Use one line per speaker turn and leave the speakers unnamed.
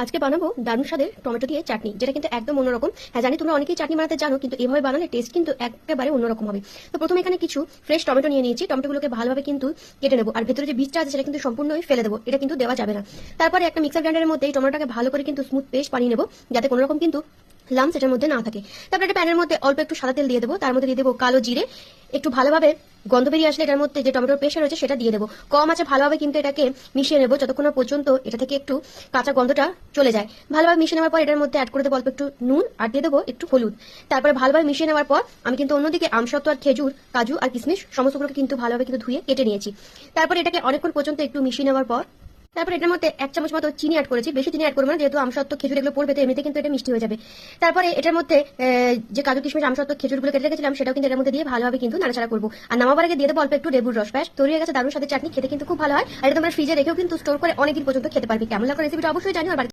আজকে বানাবো দারুণ স্বাদের টমেটো দিয়ে চাটনি, যেটা কিন্তু একদম অন্যরকম। হ্যাঁ জানি তোমরা অনেকেই চাটনি বানাতে জানো, কিন্তু এভাবে বানালে টেস্ট কিন্তু একেবারে অন্যরকম হবে। তো প্রথমে এখানে কিছু ফ্রেশ টমেটো নিয়ে নিয়েছি। টমেটোগুলোকে ভালোভাবে কিন্তু কেটে নেবো, আর ভেতরে যে বীজটা আছে সেটা কিন্তু সম্পূর্ণই ফেলে দেবো, এটা কিন্তু দেওয়া যাবে না। তারপরে একটা মিক্সার গ্রাইন্ডারের মধ্যে এই টমেটোটাকে ভালো করে কিন্তু স্মুথ পেস্ট বানিয়ে নেবো, যাতে কোনো রকম কিন্তু লাম্পস এটার মধ্যে না থাকে। তারপরে একটা প্যানের মধ্যে অল্প একটু সাদা তেল দিয়ে দেবো, তার মধ্যে দিয়ে দেবো কালো জিরে। একটু ভালোভাবে গন্ধ বেরিয়ে আসলে এটার মধ্যে যে টমেটোর পেস্ট রয়েছে সেটা দিয়ে দেবো। কম আছে ভালোভাবে কিন্তু এটাকে মিশিয়ে নেবো যতক্ষণ না পর্যন্ত এটা থেকে একটু কাঁচা গন্ধটা চলে যায়। ভালোভাবে মিশিয়ে নেওয়ার পর এটার মধ্যে অ্যাড করে দেবো অল্প একটু নুন, আর দিয়ে দেবো একটু হলুদ। তারপরে ভালোভাবে মিশিয়ে নেওয়ার পর আমি কিন্তু অন্যদিকে আমসত্ত্ব আর খেজুর, কাজু আর কিশমিশ সমস্তগুলোকে কিন্তু ভালোভাবে কিন্তু ধুয়ে কেটে নিয়েছি। তারপরে এটাকে অনেকক্ষণ পর্যন্ত একটু মিশিয়ে নেওয়ার পর তারপর এটার মধ্যে 1 চামচ মতো চিনি অ্যাড করেছি। বেশি চিনি অ্যাড করবো না, যেহেতু আমসত্ত্ব খেজুর এগুলো পড়বে, তো এমনিতে কিন্তু এটা মিষ্টি হয়ে যাবে। তারপরে এটার মধ্যে যে কাজু কিশমিশ আমসত্ত্ব খেজুরগুলো কেটে রেখেছিলাম সেটাও কিন্তু এটার মধ্যে দিয়ে ভালোভাবে কিন্তু নাড়াচাড়া করবো। আর নামাবার আগে দিয়ে দেবো অল্প একটু লেবুর রস। ব্যাস তৈরি হয়ে গেছে দারুণ স্বাদের চাটনি। খেতে কিন্তু খুব ভালো হয়, আর এটা তোমরা ফ্রিজে রেখেও কিন্তু স্টোর করে অনেকদিন পর্যন্ত খেতে পারবে। কেমন লাগলো রেসিপিটা অবশ্যই জানিও। আর